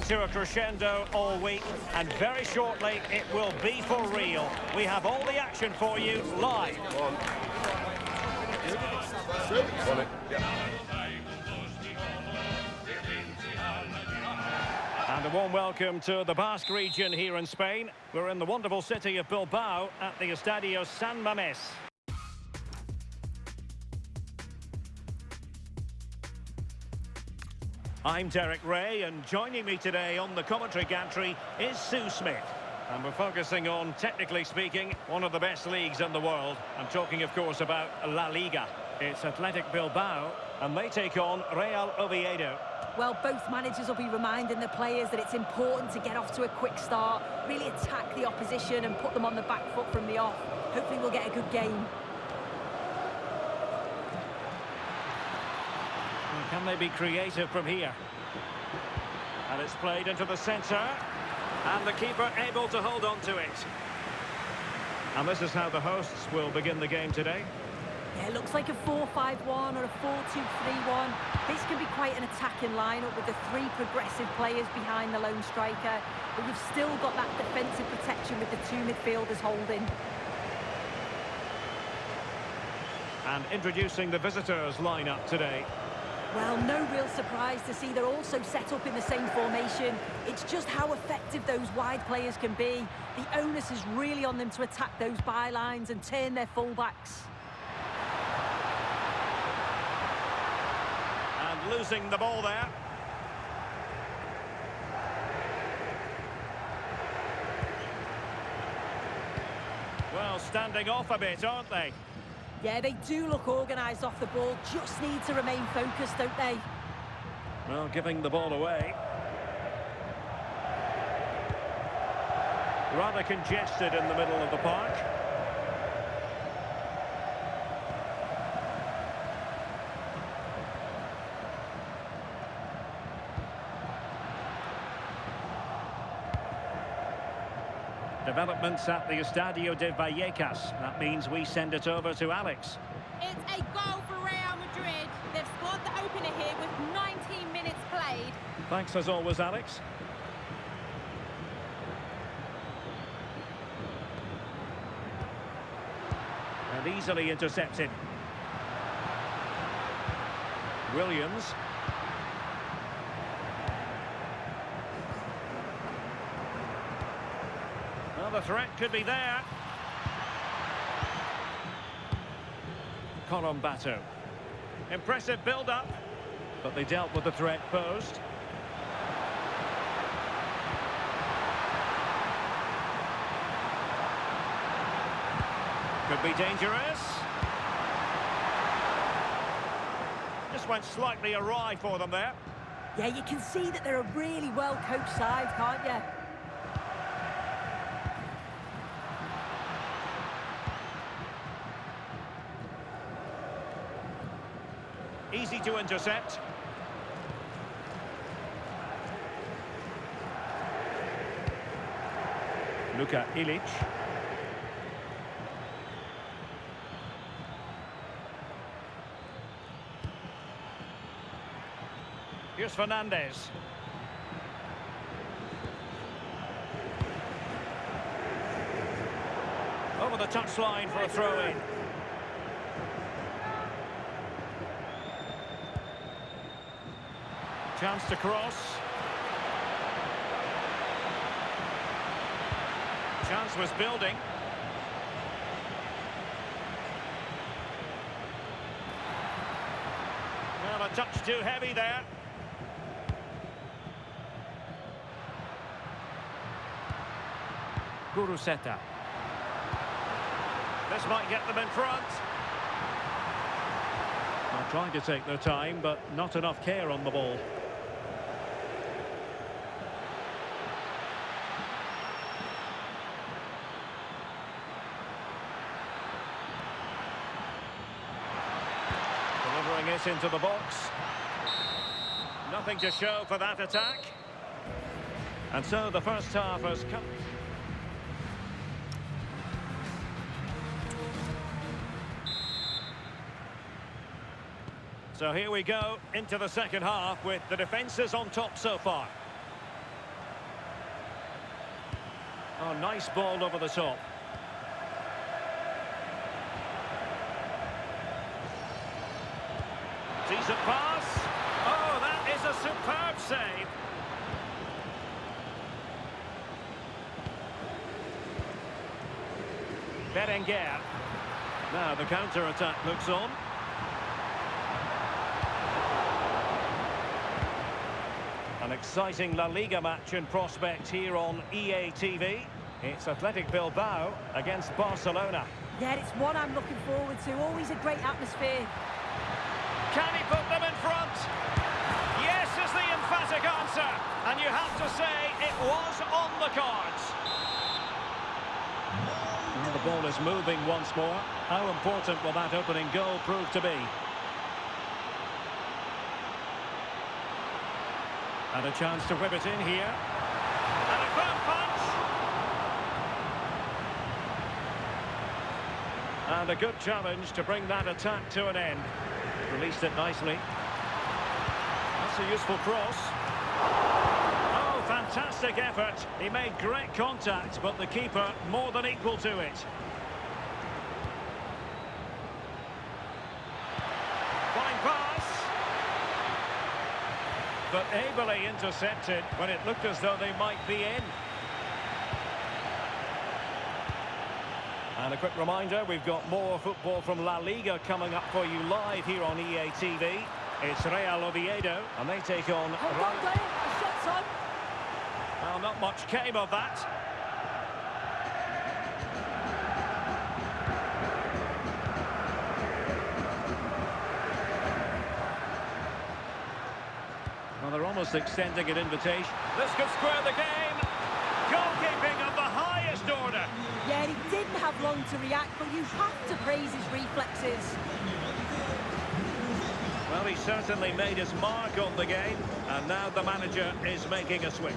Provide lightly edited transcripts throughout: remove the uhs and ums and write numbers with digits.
to a crescendo all week, and very shortly it will be for real. We have all the action for you live. And a warm welcome to the Basque region here in Spain. We're in the wonderful city of Bilbao at the Estadio San Mamés. I'm Derek Ray, and joining me today on the commentary gantry is Sue Smith. And we're focusing on, technically speaking, one of the best leagues in the world. I'm talking, of course, about La Liga. It's Athletic Bilbao, and they take on Real Oviedo. Well, both managers will be reminding the players that it's important to get off to a quick start, really attack the opposition and put them on the back foot from the off. Hopefully we'll get a good game. Can they be creative from here? And it's played into the centre. And the keeper able to hold on to it. And this is how the hosts will begin the game today. Yeah, it looks like a 4-5-1 or a 4-2-3-1. This can be quite an attacking lineup with the three progressive players behind the lone striker. But you've still got that defensive protection with the two midfielders holding. And introducing the visitors lineup today. Well, no real surprise to see they're also set up in the same formation. It's just how effective those wide players can be. The onus is really on them to attack those bylines and turn their fullbacks. And losing the ball there. Well, standing off a bit, aren't they? Yeah, they do look organised off the ball, just need to remain focused, don't they? Well, giving the ball away. Rather congested in the middle of the park. Developments at the Estadio de Vallecas. That means we send it over to Alex. It's a goal for Real Madrid. They've scored the opener here with 19 minutes played. Thanks as always, Alex. And easily intercepted. Williams. Well, the threat could be there. Colombato. Impressive build-up, but they dealt with the threat posed. Could be dangerous. Just went slightly awry for them there. Yeah, you can see that they're a really well-coached side, can't you? Easy to intercept. Luka Ilic. Here's Fernandez. Over the touchline for a throw-in. Chance to cross. Chance was building. Well, a touch too heavy there. Guruseta. This might get them in front. They're trying to take their time, but not enough care on the ball. Delivering it into the box. Nothing to show for that attack. And so the first half has come. So here we go into the second half with the defences on top so far. Oh, nice ball over the top. Decent pass. Oh, that is a superb save. Berenguer. Now the counter-attack looks on. An exciting La Liga match in prospect here on EA TV. It's Athletic Bilbao against Barcelona. Yeah, it's one I'm looking forward to. Always a great atmosphere. Can he put them in front? Yes is the emphatic answer. And you have to say it was on the cards. And the ball is moving once more. How important will that opening goal prove to be? And a chance to whip it in here. And a firm punch. And a good challenge to bring that attack to an end. Released it nicely. That's a useful cross. Oh, fantastic effort. He made great contact, but the keeper more than equal to it. Fine pass. But ably intercepted when it looked as though they might be in. And a quick reminder, we've got more football from La Liga coming up for you live here on EA TV. It's Real Oviedo, and they take on... Hold on, Graham. The shot's on. Well, not much came of that. Well, they're almost extending an invitation. This could square the game. Goalkeeping of the highest order. Yeah, he didn't have long to react, but you have to praise his reflexes. Well, he certainly made his mark on the game, and now the manager is making a switch.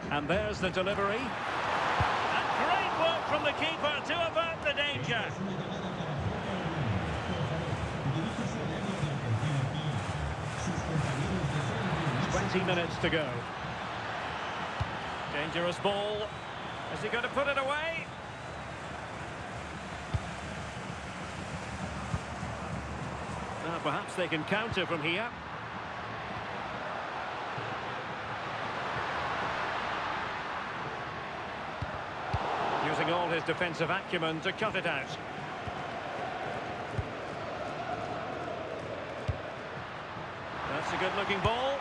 And there's the delivery. And great work from the keeper to avert the danger. Minutes to go. Dangerous ball. Is he going to put it away? Now perhaps they can counter from here. Using all his defensive acumen to cut it out. That's a good-looking ball.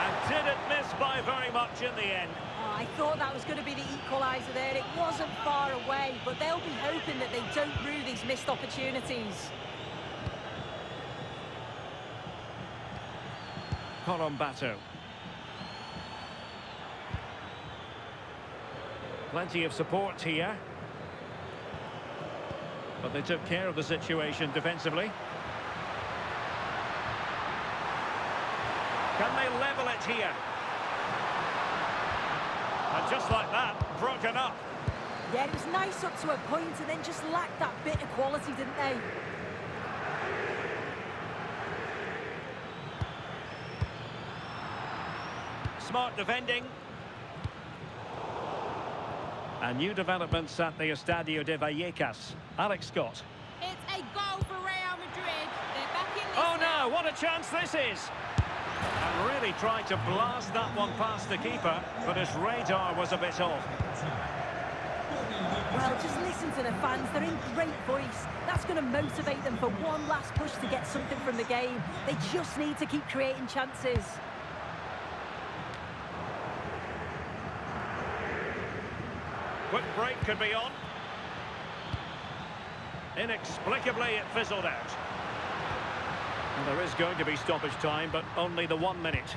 And did it miss by very much in the end? Oh, I thought that was going to be the equaliser there. It wasn't far away, but they'll be hoping that they don't rue these missed opportunities. Corombato. Plenty of support here. But they took care of the situation defensively. Can they level it here? And just like that, broken up. Yeah, it was nice up to a point and then just lacked that bit of quality, didn't they? Smart defending. And new developments at the Estadio de Vallecas. Alex Scott. It's a goal for Real Madrid. They're back in this Oh now. no, what a chance this is! And really tried to blast that one past the keeper, but his radar was a bit off. Well, just listen to the fans. They're in great voice. That's going to motivate them for one last push to get something from the game. They just need to keep creating chances. Quick break could be on. Inexplicably, it fizzled out. And there is going to be stoppage time, but only the 1 minute.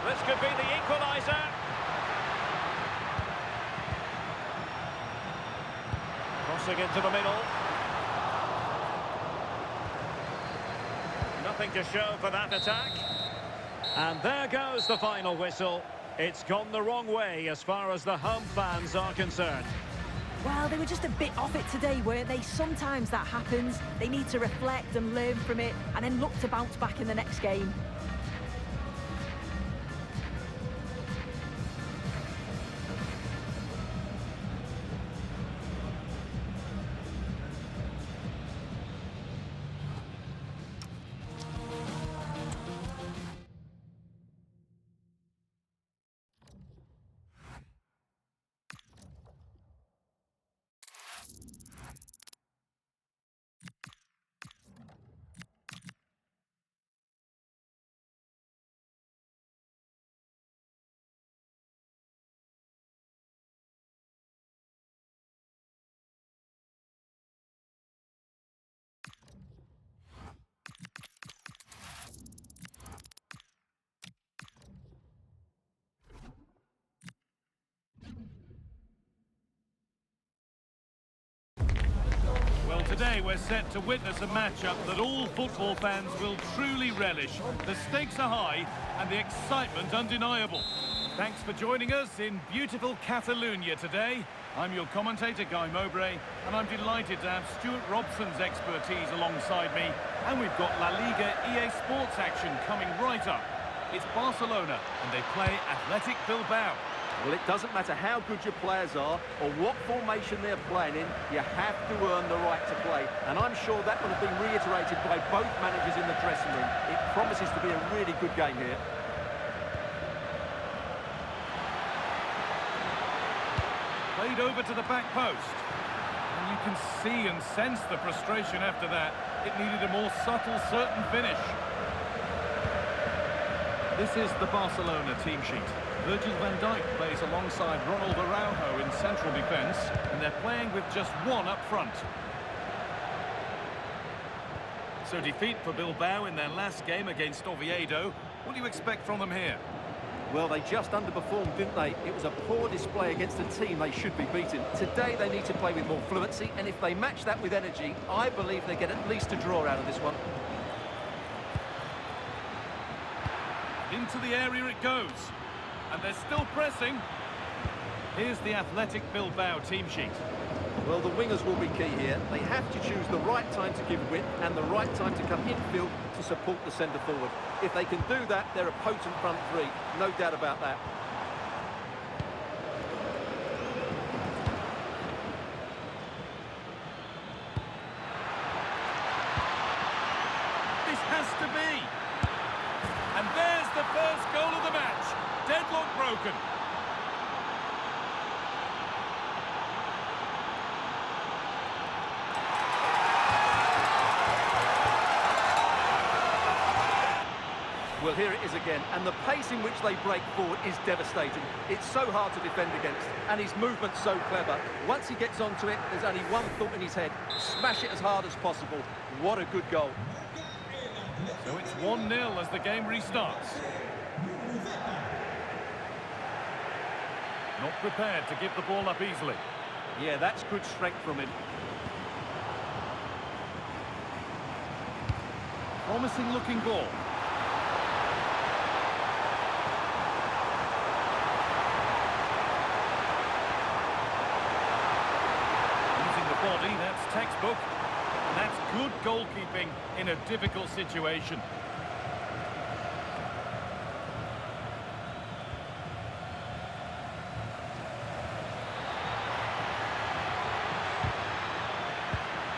This could be the equaliser. Crossing into the middle. Nothing to show for that attack. And there goes the final whistle. It's gone the wrong way as far as the home fans are concerned. Well, they were just a bit off it today, weren't they? Sometimes that happens. They need to reflect and learn from it and then look to bounce back in the next game. Today we're set to witness a matchup that all football fans will truly relish. The stakes are high and the excitement undeniable. Thanks for joining us in beautiful Catalonia today. I'm your commentator, Guy Mowbray, and I'm delighted to have Stuart Robson's expertise alongside me. And we've got La Liga EA Sports action coming right up. It's Barcelona, and they play Athletic Bilbao. Well, it doesn't matter how good your players are or what formation they're playing in, you have to earn the right to play. And I'm sure that will have been reiterated by both managers in the dressing room. It promises to be a really good game here. Played over to the back post. And you can see and sense the frustration after that. It needed a more subtle, certain finish. This is the Barcelona team sheet. Virgil van Dijk plays alongside Ronald Araujo in central defence, and they're playing with just one up front. So defeat for Bilbao in their last game against Oviedo. What do you expect from them here? Well, they just underperformed, didn't they? It was a poor display against a team they should be beating. Today they need to play with more fluency, and if they match that with energy, I believe they get at least a draw out of this one. Into the area it goes. And they're still pressing. Here's the Athletic Bilbao team sheet. Well, the wingers will be key here. They have to choose the right time to give width and the right time to come infield to support the centre forward. If they can do that, they're a potent front three. No doubt about that. This has to be. And there's the first goal of the match. Deadlock broken. Well, here it is again, and the pace in which they break forward is devastating. It's so hard to defend against, and his movement's so clever. Once he gets onto it, there's only one thought in his head: smash it as hard as possible. What a good goal. So it's 1-0 as the game restarts. Not prepared to give the ball up easily. Yeah, that's good strength from him. Promising looking ball. Using the body, that's textbook. And that's good goalkeeping in a difficult situation.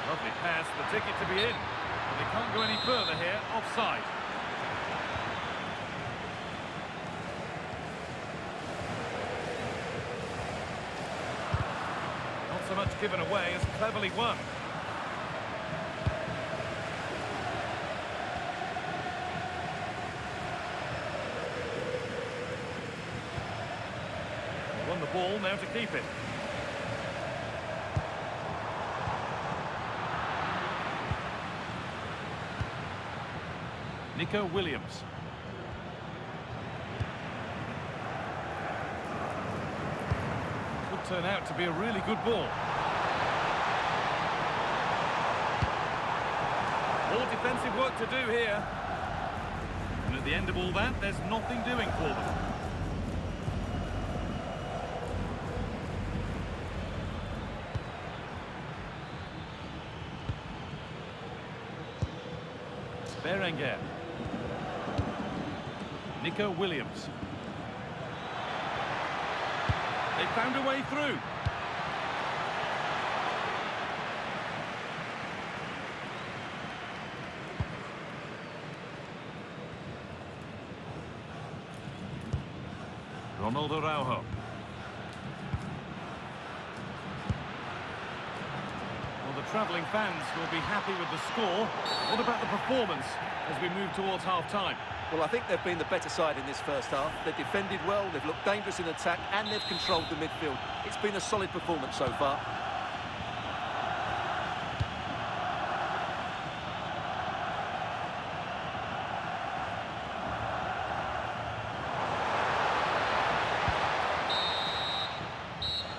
Lovely pass, the ticket to be in. But they can't go any further here, offside. Not so much given away as cleverly won. Won the ball, now to keep it. Nico Williams. Could turn out to be a really good ball. More defensive work to do here. And at the end of all that, there's nothing doing for them. Berenguer. Nico Williams. They found a way through. Ronald Araujo. Well, the travelling fans will be happy with the score. What about the performance as we move towards half-time? Well, I think they've been the better side in this first half. They've defended well, they've looked dangerous in attack, and they've controlled the midfield. It's been a solid performance so far.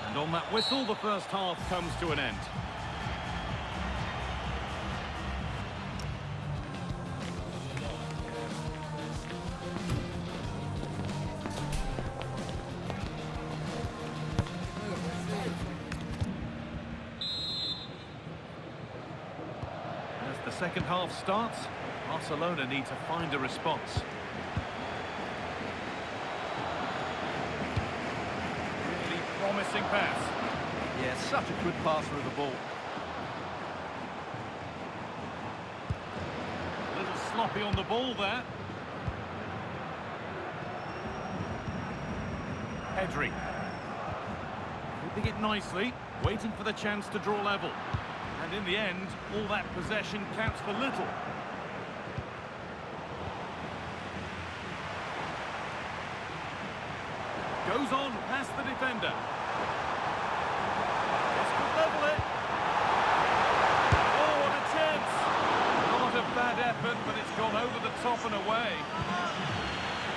And on that whistle, the first half comes to an end. the second half starts, Barcelona need to find a response. Really promising pass. Yeah, such a good passer of the ball. A little sloppy on the ball there. Pedri. Keeping it nicely, waiting for the chance to draw level. And in the end, all that possession counts for little. Goes on past the defender. This could level it. Oh, what a chance! Not a bad effort, but it's gone over the top and away.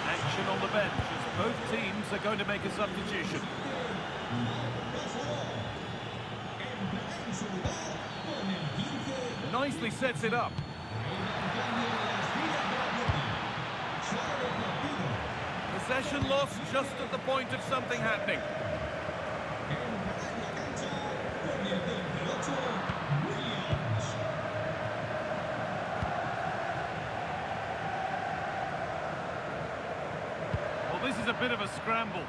Action on the bench as both teams are going to make a substitution. Nicely sets it up. Possession lost just at the point of something happening. Well, this is a bit of a scramble.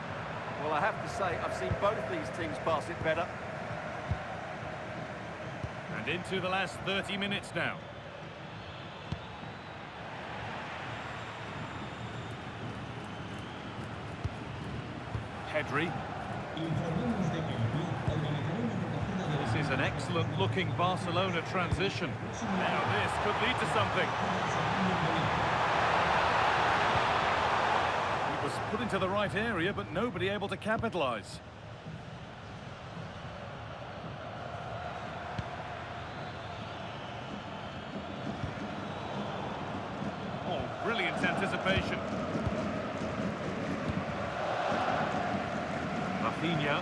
Well, I have to say, I've seen both these teams pass it better. And into the last 30 minutes now. Pedri. This is an excellent-looking Barcelona transition. Now this could lead to something. It was put into the right area, but nobody able to capitalise. Oh, brilliant anticipation. Rafinha.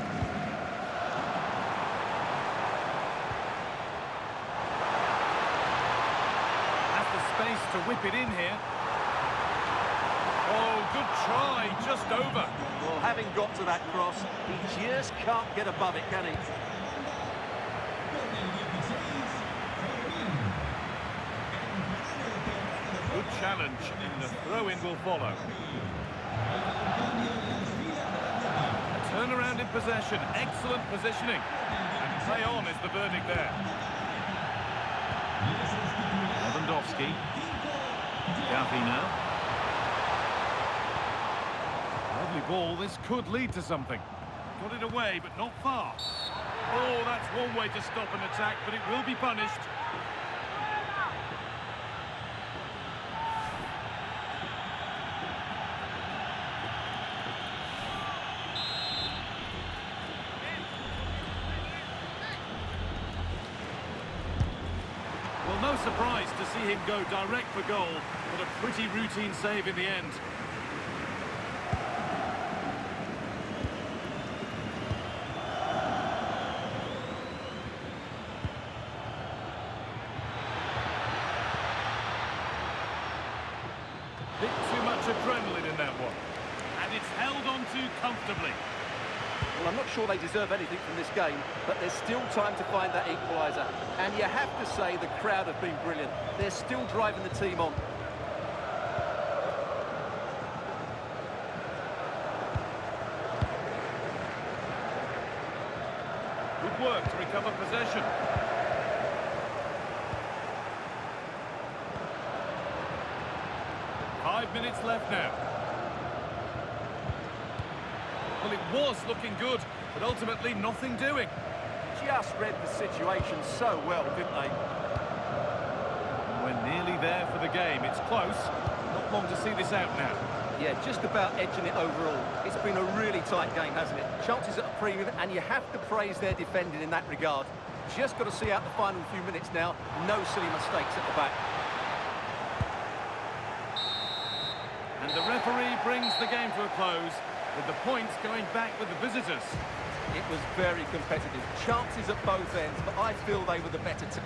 Has the space to whip it in here. Oh, good try, just over. Well, having got to that cross, he just can't get above it, can he? Good challenge, and the throw-in will follow. A turnaround in possession, excellent positioning. And play on is the verdict there. Lewandowski. Gavi now. Lovely ball, this could lead to something. Got it away, but not far. Oh, that's one way to stop an attack, but it will be punished. Well, no surprise to see him go direct for goal, but a pretty routine save in the end. Bit too much adrenaline in that one. And it's held on to comfortably. Well, I'm not sure they deserve anything from this game, but there's still time to find that equaliser. And you have to say the crowd have been brilliant. They're still driving the team on. Good work to recover possession. Five minutes left now. Well, it was looking good, but ultimately nothing doing. Just read the situation so well, didn't they? We're nearly there for the game. It's close. Not long to see this out now. Yeah, just about edging it overall. It's been a really tight game, hasn't it? Chances at a premium, and you have to praise their defending in that regard. Just got to see out the final few minutes now. No silly mistakes at the back. And the referee brings the game to a close, with the points going back with the visitors. It was very competitive. Chances at both ends, but I feel they were the better team.